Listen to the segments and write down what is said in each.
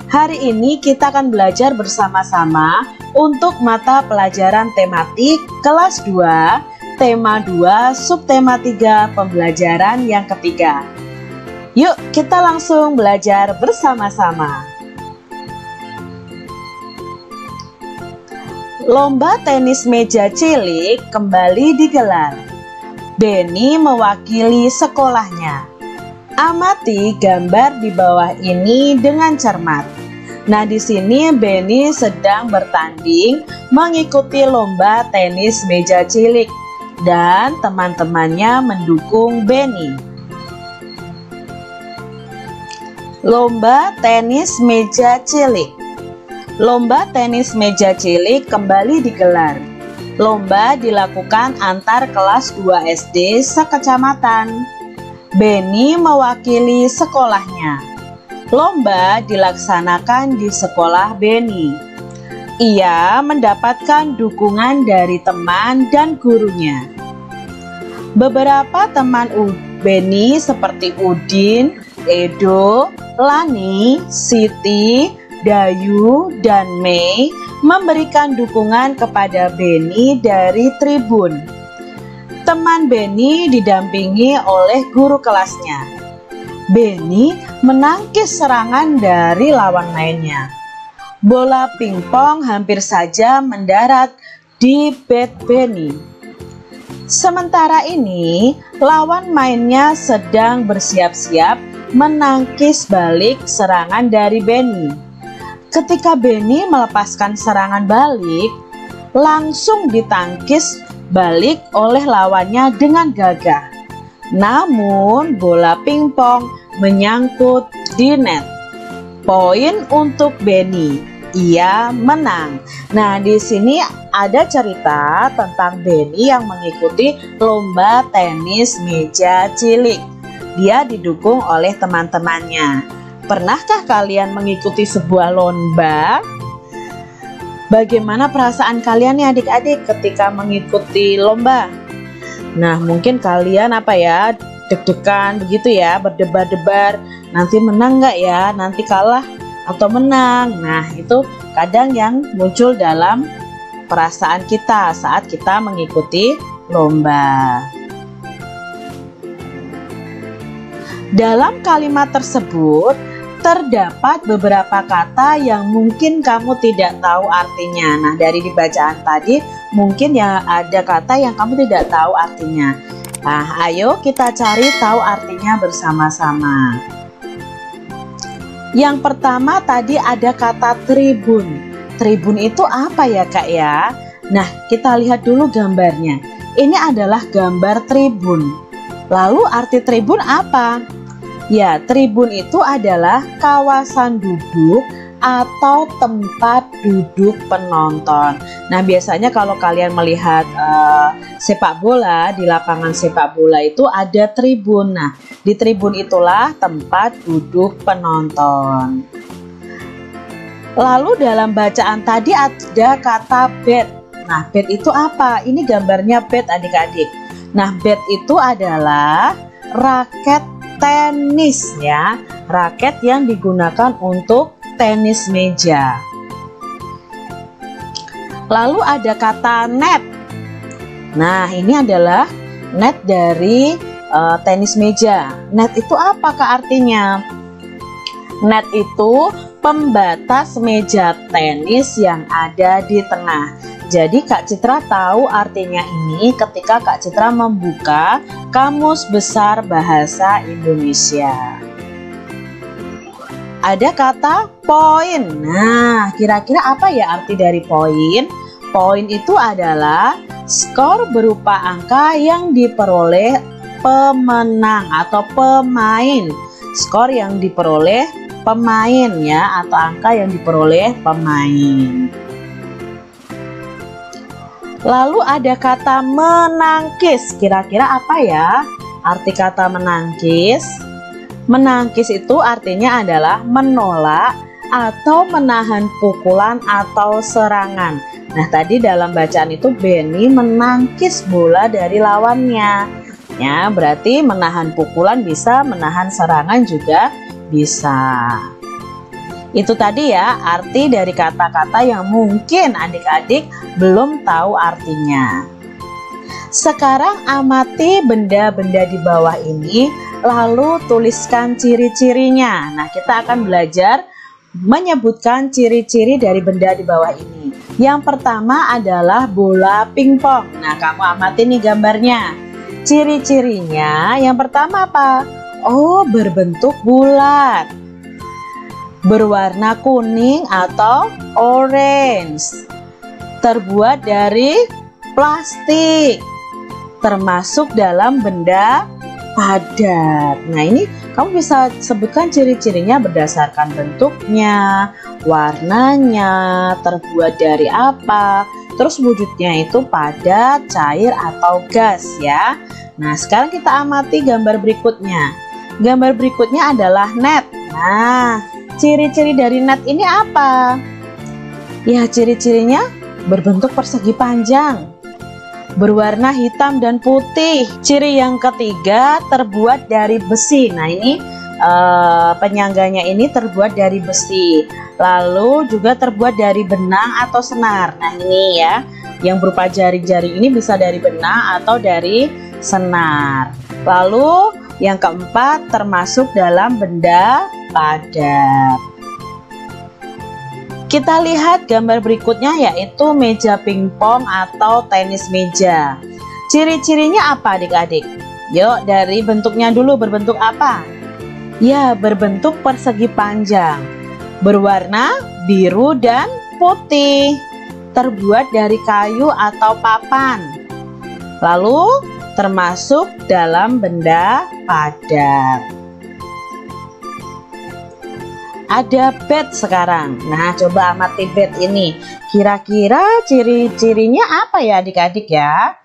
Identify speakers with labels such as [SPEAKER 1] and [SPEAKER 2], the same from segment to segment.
[SPEAKER 1] Hari ini kita akan belajar bersama-sama untuk mata pelajaran tematik kelas 2, tema 2, subtema 3, pembelajaran yang ketiga. Yuk kita langsung belajar bersama-sama. Lomba tenis meja cilik kembali digelar. Benny mewakili sekolahnya. Amati gambar di bawah ini dengan cermat. Nah, di sini Benny sedang bertanding mengikuti lomba tenis meja cilik dan teman-temannya mendukung Benny. Lomba tenis meja cilik. Lomba tenis meja cilik kembali digelar. Lomba dilakukan antar kelas 2 SD sekecamatan. Benny mewakili sekolahnya. Lomba dilaksanakan di sekolah Benny. Ia mendapatkan dukungan dari teman dan gurunya. Beberapa teman Benny seperti Udin, Edo, Lani, Siti, Dayu, dan Mei memberikan dukungan kepada Benny dari tribun. Teman Benny didampingi oleh guru kelasnya. Benny menangkis serangan dari lawan mainnya. Bola pingpong hampir saja mendarat di bat Benny. Sementara ini, lawan mainnya sedang bersiap-siap menangkis balik serangan dari Benny. Ketika Benny melepaskan serangan balik, langsung ditangkis balik oleh lawannya dengan gagah. Namun bola pingpong menyangkut di net. Poin untuk Benny. Ia menang. Nah, di sini ada cerita tentang Benny yang mengikuti lomba tenis meja cilik. Dia didukung oleh teman-temannya. Pernahkah kalian mengikuti sebuah lomba? Bagaimana perasaan kalian nih adik-adik ketika mengikuti lomba? Nah, mungkin kalian deg-degan begitu ya, berdebar-debar, nanti menang nggak ya, nanti kalah atau menang. Nah, itu kadang yang muncul dalam perasaan kita saat kita mengikuti lomba. Dalam kalimat tersebut terdapat beberapa kata yang mungkin kamu tidak tahu artinya. Nah, dari bacaan tadi mungkin ya ada kata yang kamu tidak tahu artinya. Nah, ayo kita cari tahu artinya bersama-sama. Yang pertama tadi ada kata tribun. Tribun itu apa ya Kak ya? Nah, kita lihat dulu gambarnya. Ini adalah gambar tribun. Lalu arti tribun apa? Ya, tribun itu adalah kawasan duduk atau tempat duduk penonton. Nah, biasanya kalau kalian melihat sepak bola, di lapangan sepak bola itu ada tribun. Nah, di tribun itulah tempat duduk penonton. Lalu dalam bacaan tadi ada kata bat. Nah, bat itu apa? Ini gambarnya bat adik-adik. Nah, bat itu adalah raket tenis ya, raket yang digunakan untuk tenis meja. Lalu ada kata net. Nah, ini adalah net dari tenis meja. Net itu apa Kak artinya? Net itu pembatas meja tenis yang ada di tengah. Jadi Kak Citra tahu artinya ini ketika Kak Citra membuka Kamus Besar Bahasa Indonesia. Ada kata poin. Nah, kira-kira apa ya arti dari poin? Poin itu adalah skor berupa angka yang diperoleh pemenang atau pemain. Skor yang diperoleh pemain ya, atau angka yang diperoleh pemain. Lalu ada kata menangkis. Kira-kira apa ya arti kata menangkis? Menangkis itu artinya adalah menolak atau menahan pukulan atau serangan. Nah, tadi dalam bacaan itu Benny menangkis bola dari lawannya. Ya, berarti menahan pukulan bisa, menahan serangan juga bisa. Itu tadi ya arti dari kata-kata yang mungkin adik-adik belum tahu artinya. Sekarang amati benda-benda di bawah ini, lalu tuliskan ciri-cirinya. Nah, kita akan belajar menyebutkan ciri-ciri dari benda di bawah ini. Yang pertama adalah bola pingpong. Nah, kamu amati nih gambarnya. Ciri-cirinya yang pertama apa? Oh, berbentuk bulat, berwarna kuning atau orange, terbuat dari plastik, termasuk dalam benda padat. Nah, ini kamu bisa sebutkan ciri-cirinya berdasarkan bentuknya, warnanya, terbuat dari apa, terus wujudnya itu padat, cair, atau gas ya. Nah, sekarang kita amati gambar berikutnya. Gambar berikutnya adalah net. Nah, ciri-ciri dari net ini apa? Ya, ciri-cirinya berbentuk persegi panjang, berwarna hitam dan putih. Ciri yang ketiga terbuat dari besi. Nah, ini penyangganya ini terbuat dari besi. Lalu juga terbuat dari benang atau senar. Nah, ini ya, yang berupa jari-jari ini bisa dari benang atau dari senar. Lalu yang keempat termasuk dalam benda padat. Kita lihat gambar berikutnya, yaitu meja pingpong atau tenis meja. Ciri-cirinya apa adik-adik? Yuk, dari bentuknya dulu, berbentuk apa? Ya, berbentuk persegi panjang, berwarna biru dan putih, terbuat dari kayu atau papan, lalu termasuk dalam benda padat. Ada bat sekarang. Nah, coba amati bat ini. Kira-kira ciri-cirinya apa ya adik-adik ya?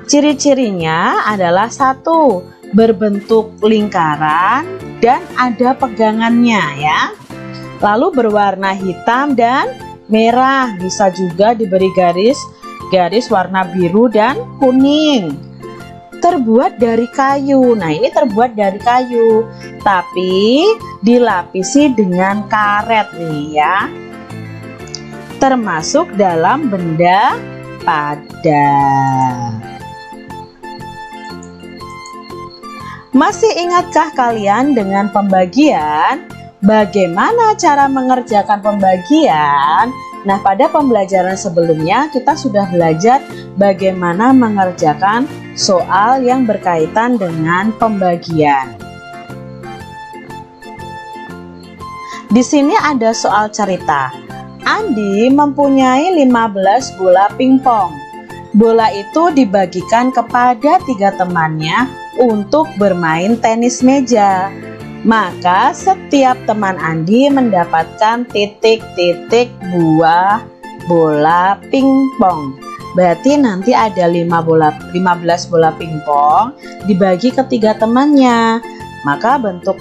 [SPEAKER 1] Ciri-cirinya adalah satu, berbentuk lingkaran dan ada pegangannya ya. Lalu berwarna hitam dan merah, bisa juga diberi garis warna biru dan kuning. Terbuat dari kayu. Nah, ini terbuat dari kayu, tapi dilapisi dengan karet nih ya. Termasuk dalam benda padat. Masih ingatkah kalian dengan pembagian? Bagaimana cara mengerjakan pembagian? Nah, pada pembelajaran sebelumnya kita sudah belajar bagaimana mengerjakan soal yang berkaitan dengan pembagian. Di sini ada soal cerita. Andi mempunyai 15 bola pingpong. Bola itu dibagikan kepada 3 temannya untuk bermain tenis meja. Maka setiap teman Andi mendapatkan titik-titik buah bola pingpong. Berarti nanti ada 15 bola pingpong dibagi ke 3 temannya. Maka bentuk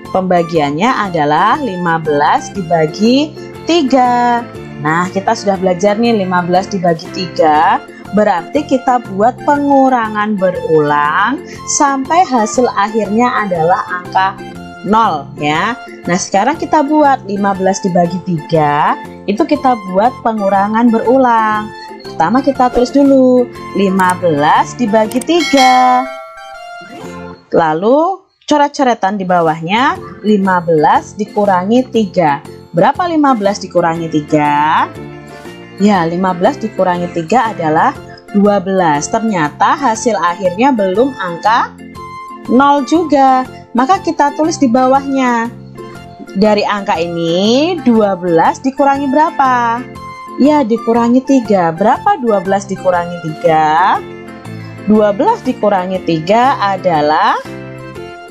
[SPEAKER 1] pembagiannya adalah 15 dibagi 3. Nah, kita sudah belajar nih 15 dibagi 3. Berarti kita buat pengurangan berulang sampai hasil akhirnya adalah angka 0 ya. Nah, sekarang kita buat 15 dibagi 3, itu kita buat pengurangan berulang. Pertama kita tulis dulu 15 dibagi 3. Lalu coret-coretan di bawahnya 15 dikurangi 3. Berapa 15 dikurangi 3? Ya, 15 dikurangi 3 adalah 12. Ternyata hasil akhirnya belum angka 0 juga. Maka kita tulis di bawahnya. Dari angka ini 12 dikurangi berapa? Ya, dikurangi 3. Berapa 12 dikurangi 3? 12 dikurangi 3 adalah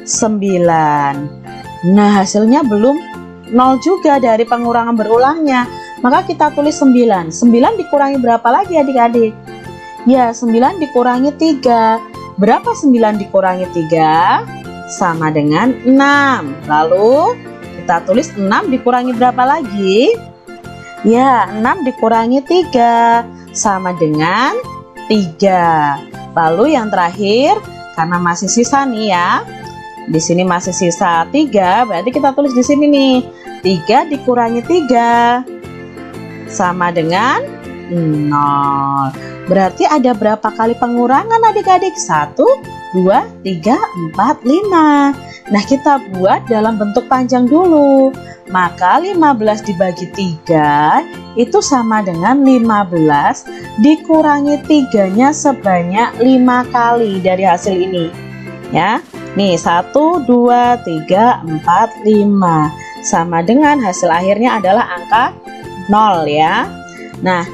[SPEAKER 1] 9. Nah, hasilnya belum 0 juga dari pengurangan berulangnya. Maka kita tulis 9. 9 dikurangi berapa lagi adik-adik? Ya, 9 dikurangi 3. Berapa 9 dikurangi 3? Sama dengan 6. Lalu kita tulis 6 dikurangi berapa lagi? Ya, 6 dikurangi 3 sama dengan 3. Lalu yang terakhir, karena masih sisa nih ya. Di sini masih sisa 3, berarti kita tulis di sini nih. 3 dikurangi 3 sama dengan 0. Berarti ada berapa kali pengurangan adik-adik? 1, 2, 3, 4, 5. Nah, kita buat dalam bentuk panjang dulu. Maka 15 dibagi 3 itu sama dengan 15 dikurangi 3-nya sebanyak 5 kali dari hasil ini. Ya. Nih, 1, 2, 3, 4, 5. Sama dengan hasil akhirnya adalah angka 0 ya. Nah,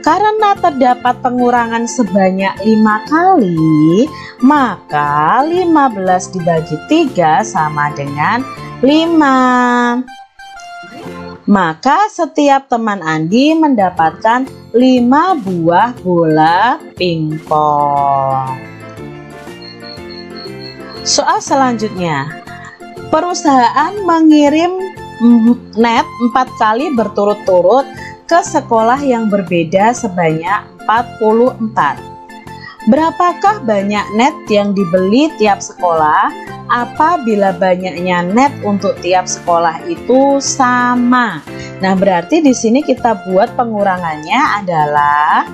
[SPEAKER 1] karena terdapat pengurangan sebanyak 5 kali, maka 15 dibagi 3 sama dengan 5. Maka setiap teman Andi mendapatkan 5 buah bola pingpong. Soal selanjutnya, perusahaan mengirim net 4 kali berturut-turut ke sekolah yang berbeda sebanyak 44. Berapakah banyak net yang dibeli tiap sekolah apabila banyaknya net untuk tiap sekolah itu sama? Nah, berarti di sini kita buat pengurangannya adalah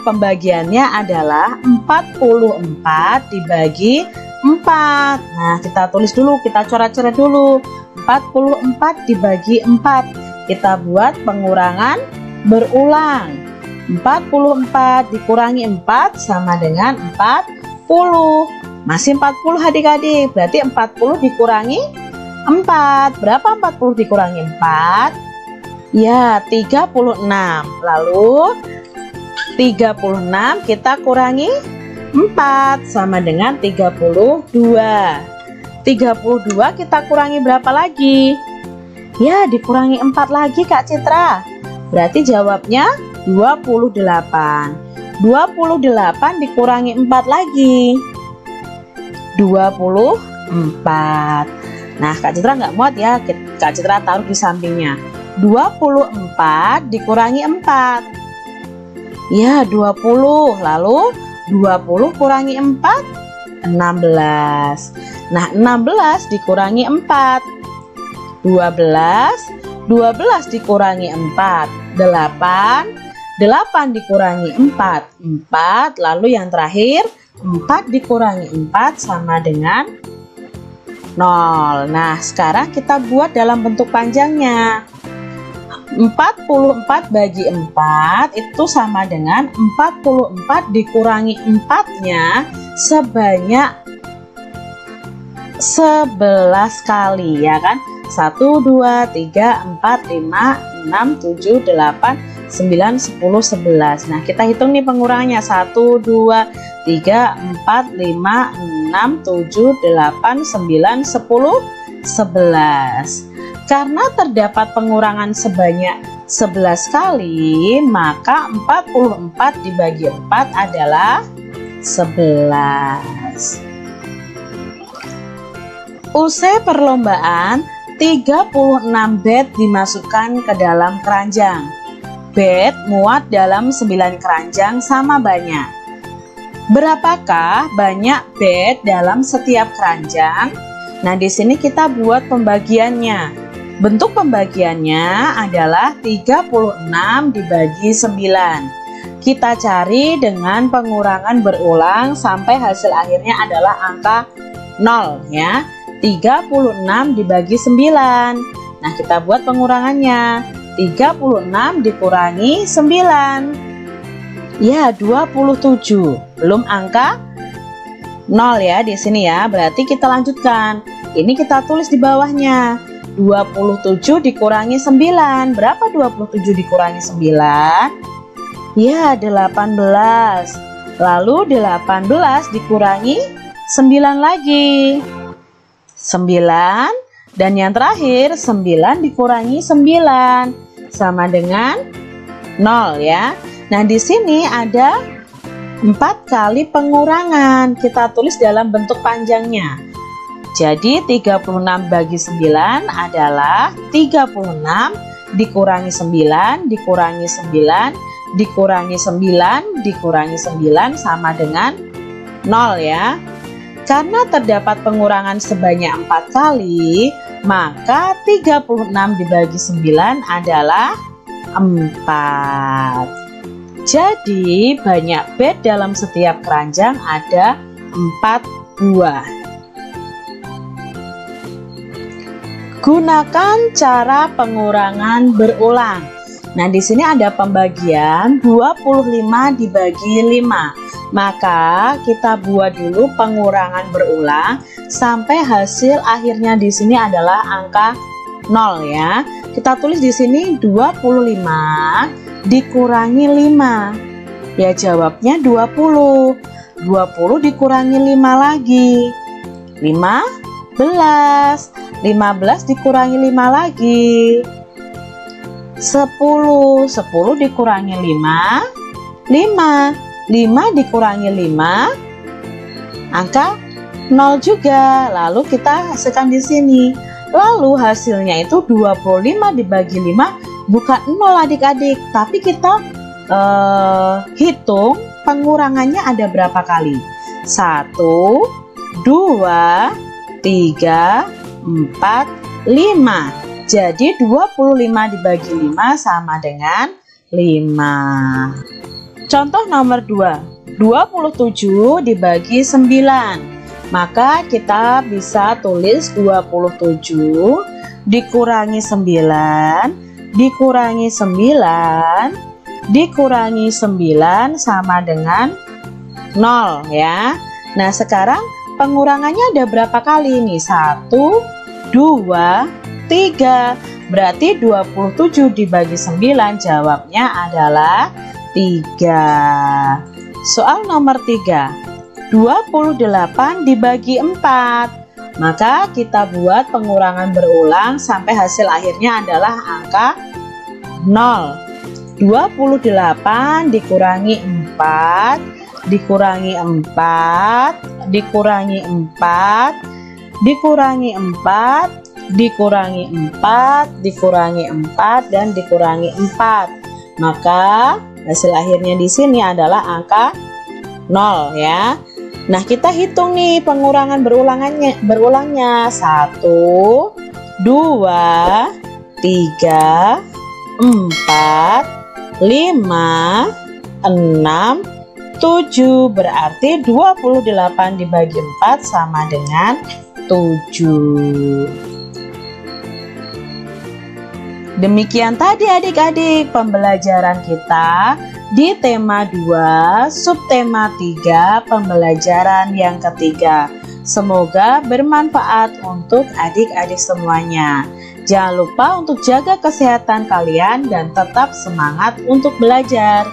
[SPEAKER 1] pembagiannya adalah 44 dibagi 4. Nah, kita tulis dulu, kita coret-coret dulu. 44 dibagi 4. Kita buat pengurangan berulang. 44 dikurangi 4 sama dengan 40. Masih 40 adik-adik. Berarti 40 dikurangi 4. Berapa 40 dikurangi 4? Ya, 36. Lalu 36 kita kurangi 4 sama dengan 32. 32 kita kurangi berapa lagi? Ya, dikurangi 4 lagi Kak Citra. Berarti jawabnya 28. 28 dikurangi 4 lagi. 24. Nah, Kak Citra nggak muat ya. Kak Citra taruh di sampingnya. 24 dikurangi 4. Ya, 20. Lalu 20 kurangi 4, 16. Nah, 16 dikurangi 4. 12 dikurangi 4, 8. 8 dikurangi 4, lalu yang terakhir 4 dikurangi 4 sama dengan 0. Nah, sekarang kita buat dalam bentuk panjangnya. 44 bagi 4 itu sama dengan 44 dikurangi 4-nya sebanyak 11 kali, ya kan? 1, 2, 3, 4, 5, 6, 7, 8, 9, 10, 11. Nah, kita hitung nih pengurangannya. 1, 2, 3, 4, 5, 6, 7, 8, 9, 10, 11. Karena terdapat pengurangan sebanyak 11 kali, maka 44 dibagi 4 adalah 11. Usai perlombaan, 36 bed dimasukkan ke dalam keranjang. Bed muat dalam 9 keranjang sama banyak. Berapakah banyak bed dalam setiap keranjang? Nah, di sini kita buat pembagiannya. Bentuk pembagiannya adalah 36 dibagi 9. Kita cari dengan pengurangan berulang sampai hasil akhirnya adalah angka 0 ya. 36 dibagi 9. Nah, kita buat pengurangannya. 36 dikurangi 9. Ya, 27. Belum angka 0 ya di sini ya. Berarti kita lanjutkan. Ini kita tulis di bawahnya. 27 dikurangi 9. Berapa 27 dikurangi 9? Ya, 18. Lalu 18 dikurangi 9 lagi. 9, dan yang terakhir 9 dikurangi 9 sama dengan 0 ya. Nah, di sini ada 4 kali pengurangan. Kita tulis dalam bentuk panjangnya. Jadi 36 bagi 9 adalah 36 dikurangi 9 dikurangi 9 dikurangi 9 dikurangi 9 sama dengan 0 ya. Karena terdapat pengurangan sebanyak 4 kali, maka 36 dibagi 9 adalah 4. Jadi banyak bed dalam setiap keranjang ada 4 buah. Gunakan cara pengurangan berulang. Nah, di sini ada pembagian 25 dibagi 5. Maka kita buat dulu pengurangan berulang sampai hasil akhirnya di sini adalah angka 0 ya. Kita tulis di sini 25 dikurangi 5. Ya, jawabnya 20. 20 dikurangi 5 lagi. 15. 15 dikurangi 5 lagi. 10 dikurangi 5, 5 dikurangi 5, angka 0 juga. Lalu kita hasilkan di sini. Lalu hasilnya itu 25 dibagi 5 bukan 0 adik-adik, tapi kita hitung pengurangannya ada berapa kali. 1, 2, 3, 4, 5. Jadi 25 dibagi 5 sama dengan 5. Contoh nomor 2. 27 dibagi 9. Maka kita bisa tulis 27 dikurangi 9 dikurangi 9 dikurangi 9 sama dengan 0 ya. Nah, sekarang pengurangannya ada berapa kali nih? 1, 2, 3. Berarti 27 dibagi 9 jawabnya adalah 3. Soal nomor 3. 28 dibagi 4. Maka kita buat pengurangan berulang sampai hasil akhirnya adalah angka 0. 28 dikurangi 4 dikurangi 4 dikurangi 4 dikurangi 4 dikurangi 4 dikurangi 4 dan dikurangi 4. Maka hasil akhirnya di sini adalah angka 0 ya. Nah, kita hitung nih pengurangan berulangnya. 1, 2, 3, 4, 5, 6, 7. Berarti 28 dibagi 4 sama dengan 7. Demikian tadi adik-adik pembelajaran kita di tema 2, subtema 3, pembelajaran yang ketiga. Semoga bermanfaat untuk adik-adik semuanya. Jangan lupa untuk jaga kesehatan kalian dan tetap semangat untuk belajar.